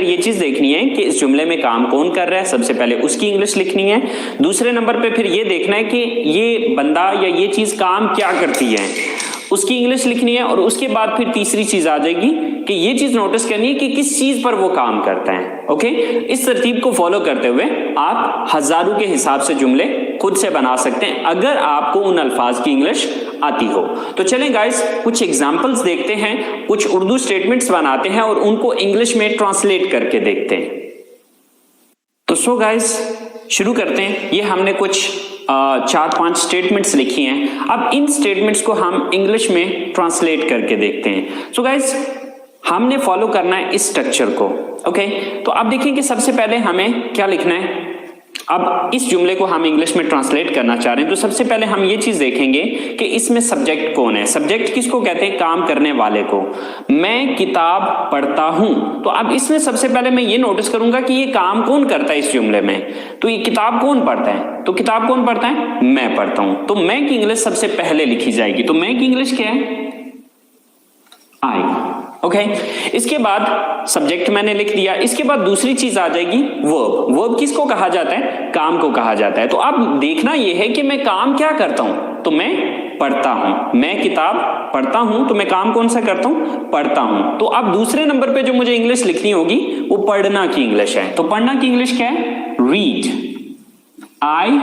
ये चीज देखनी है कि इस जुमले में काम कौन कर रहा है, सबसे पहले उसकी इंग्लिश लिखनी है। दूसरे नंबर पे फिर ये देखना है कि ये बंदा या ये चीज काम क्या करती है, उसकी इंग्लिश लिखनी है। और उसके बाद फिर तीसरी चीज आ जाएगी कि ये चीज नोटिस करनी है कि किस चीज पर वो काम करता है। ओके, इस तरतीब को फॉलो करते हुए आप हजारों के हिसाब से जुमले खुद से बना सकते हैं अगर आपको उन अल्फाज की इंग्लिश आती हो। तो चलें गाइस, कुछ एग्जांपल्स देखते हैं, कुछ उर्दू स्टेटमेंट्स बनाते हैं और उनको इंग्लिश में ट्रांसलेट करके देखते हैं। तो सो गाइस शुरू करते हैं। ये हमने कुछ 4-5 स्टेटमेंट्स लिखी हैं। अब इन स्टेटमेंट्स को हम इंग्लिश में ट्रांसलेट करके देखते हैं। सो गाइस हमने फॉलो करना है इस स्ट्रक्चर को। ओके, तो अब देखिए कि सबसे पहले हमें क्या लिखना है। अब इस जुमले को हम इंग्लिश में ट्रांसलेट करना चाह रहे हैं, तो सबसे पहले हम ये चीज देखेंगे कि इसमें सब्जेक्ट कौन है। सब्जेक्ट किसको कहते हैं? काम करने वाले को। मैं किताब पढ़ता हूं, तो अब इसमें सबसे पहले मैं ये नोटिस करूंगा कि ये काम कौन करता है इस जुमले में। तो ये किताब कौन पढ़ता है? तो किताब कौन पढ़ता है? मैं पढ़ता हूं। तो मैं की इंग्लिश सबसे पहले लिखी जाएगी। तो मैं की इंग्लिश क्या है? आई। ओके, इसके बाद सब्जेक्ट मैंने लिख दिया। इसके बाद दूसरी चीज आ जाएगी वर्ब। वर्ब किसको कहा जाता है? काम को कहा जाता है। तो अब देखना यह है कि मैं काम क्या करता हूं। तो मैं पढ़ता हूं। मैं किताब पढ़ता हूं, तो मैं काम कौन सा करता हूं? पढ़ता हूं। तो अब दूसरे नंबर पे जो मुझे इंग्लिश लिखनी होगी वो पढ़ना की इंग्लिश है। तो पढ़ना की इंग्लिश क्या है? रीड। I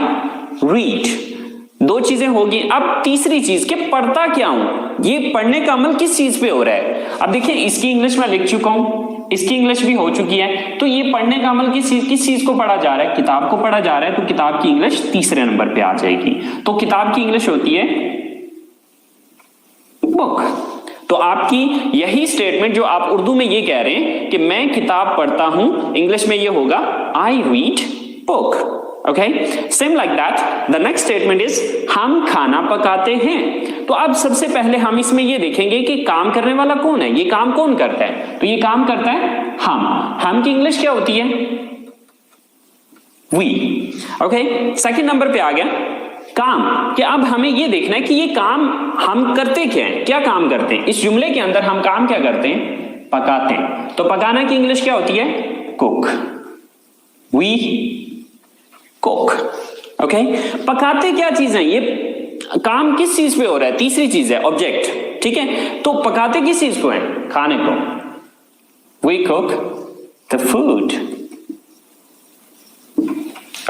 read. दो चीजें होगी। अब तीसरी चीज के पढ़ता क्या हूं, ये पढ़ने का अमल किस चीज पे हो रहा है। अब देखिए इसकी इंग्लिश में लिख चुका हूं, इसकी इंग्लिश भी हो चुकी है। तो ये पढ़ने का अमल किस चीज को पढ़ा जा रहा है? किताब को पढ़ा जा रहा है। तो किताब की इंग्लिश तीसरे नंबर पे आ जाएगी। तो किताब की इंग्लिश होती है बुक। तो आपकी यही स्टेटमेंट जो आप उर्दू में ये कह रहे हैं कि मैं किताब पढ़ता हूं, इंग्लिश में ये होगा I read book. Okay, same like that. The next statement is हम खाना पकाते हैं। तो अब सबसे पहले हम इसमें ये देखेंगे कि काम करने वाला कौन है, ये काम कौन करता है। तो ये काम करता है हम की इंग्लिश क्या होती है? we. Okay, सेकंड नंबर पे आ गया काम। कि अब हमें ये देखना है कि ये काम हम करते क्या है, क्या काम करते हैं। इस जुमले के अंदर हम काम क्या करते हैं? पकाते हैं। तो पकाना की इंग्लिश क्या होती है? कुक। we cook. ओके, पकाते क्या चीज है? ये काम किस चीज पे हो रहा है? तीसरी चीज है ऑब्जेक्ट। ठीक है, तो पकाते किस चीज को है? खाने को। We cook the food.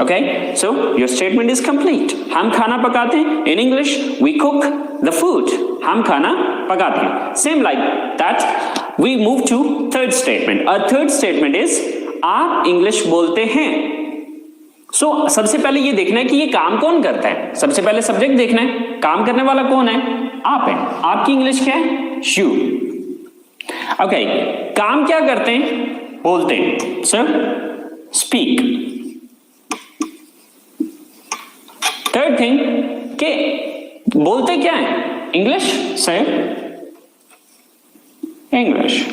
Okay, so your statement is complete. हम खाना पकाते हैं। In English we cook the food. हम खाना पकाते हैं। Same like that we move to third statement. और थर्ड स्टेटमेंट इज आप इंग्लिश बोलते हैं। सो सबसे पहले ये देखना है कि ये काम कौन करता है। सबसे पहले सब्जेक्ट देखना है, काम करने वाला कौन है? आप है। आपकी इंग्लिश क्या है? यू। ओके, काम क्या करते हैं? बोलते हैं। Sir speak. थर्ड थिंग के बोलते क्या है? English. Sir English.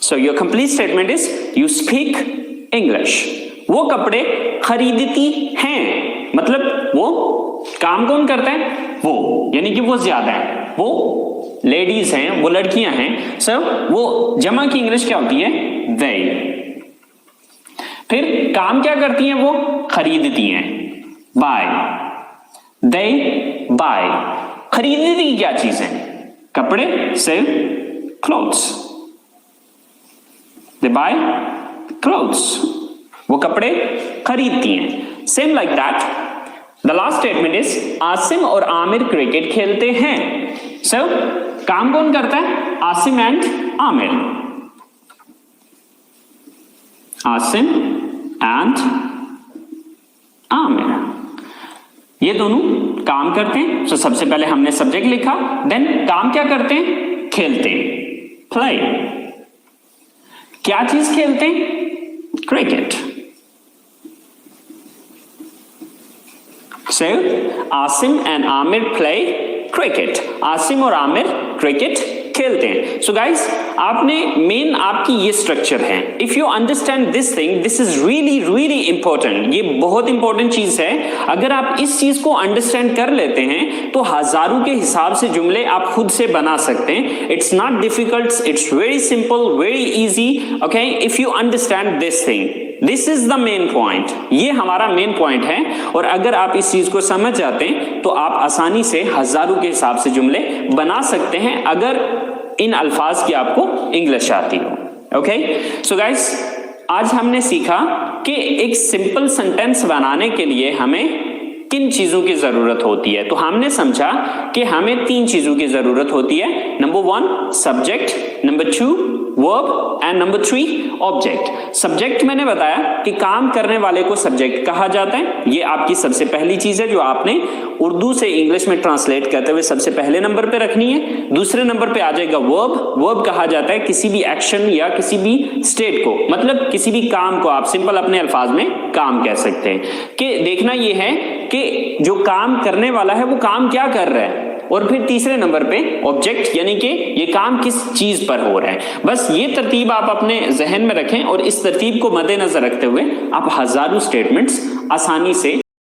So your complete statement is you speak English. वो कपड़े खरीदती हैं, मतलब वो काम कौन करता है? वो, यानी कि वो ज्यादा है, वो लेडीज हैं, वो लड़कियां हैं। सर वो जमा की इंग्लिश क्या होती है? they। फिर काम क्या करती हैं? वो खरीदती हैं। बाय। they buy। खरीदती क्या चीज है? कपड़े। सिर्फ क्लोथ्स। they buy clothes। वो कपड़े खरीदती हैं। Same like that the last statement is Asim और आमिर क्रिकेट खेलते हैं। सो काम कौन करता है? आसिम एंड आमिर। आसिम एंड आमिर, ये दोनों काम करते हैं। सो सबसे पहले हमने सब्जेक्ट लिखा, देन काम क्या करते हैं? खेलते हैं। प्ले। क्या चीज खेलते हैं? Cricket. So, Asim and Amir play cricket. Asim और आमिर क्रिकेट खेलते हैं। So guys, आपने मेन आपकी ये स्ट्रक्चर है। If you understand this thing, this is really really important, ये बहुत इंपॉर्टेंट चीज है। अगर आप इस चीज को अंडरस्टैंड कर लेते हैं तो हजारों के हिसाब से जुमले आप खुद से बना सकते हैं। It's not difficult, it's very simple, very easy, okay, if you understand this thing. This is the main point, ये हमारा मेन पॉइंट है। और अगर आप इस चीज को समझ जाते हैं तो आप आसानी से हजारों के हिसाब से जुमले बना सकते हैं, अगर इन अल्फाज की आपको इंग्लिश आती हो। ओके, सो गाइस, आज हमने सीखा कि एक सिंपल सेंटेंस बनाने के लिए हमें किन चीजों की जरूरत होती है। तो हमने समझा कि हमें 3 चीजों की जरूरत होती है। Number 1 subject, number 2 verb and number 3 object. Subject मैंने बताया कि काम करने वाले को सब्जेक्ट कहा जाता है। ये आपकी सबसे पहली चीज है जो आपने उर्दू से इंग्लिश में ट्रांसलेट करते हुए सबसे पहले नंबर पे रखनी है। दूसरे नंबर पे आ जाएगा वर्ब। वर्ब कहा जाता है किसी भी एक्शन या किसी भी स्टेट को, मतलब किसी भी काम को आप सिंपल अपने अल्फाज में काम कह सकते हैं। कि देखना ये है कि जो काम करने वाला है वो काम क्या कर रहा है। और फिर तीसरे नंबर पे ऑब्जेक्ट, यानी कि ये काम किस चीज पर हो रहा है। बस ये तरतीब आप अपने जहन में रखें और इस तरतीब को मद्देनजर रखते हुए आप हजारों स्टेटमेंट्स आसानी से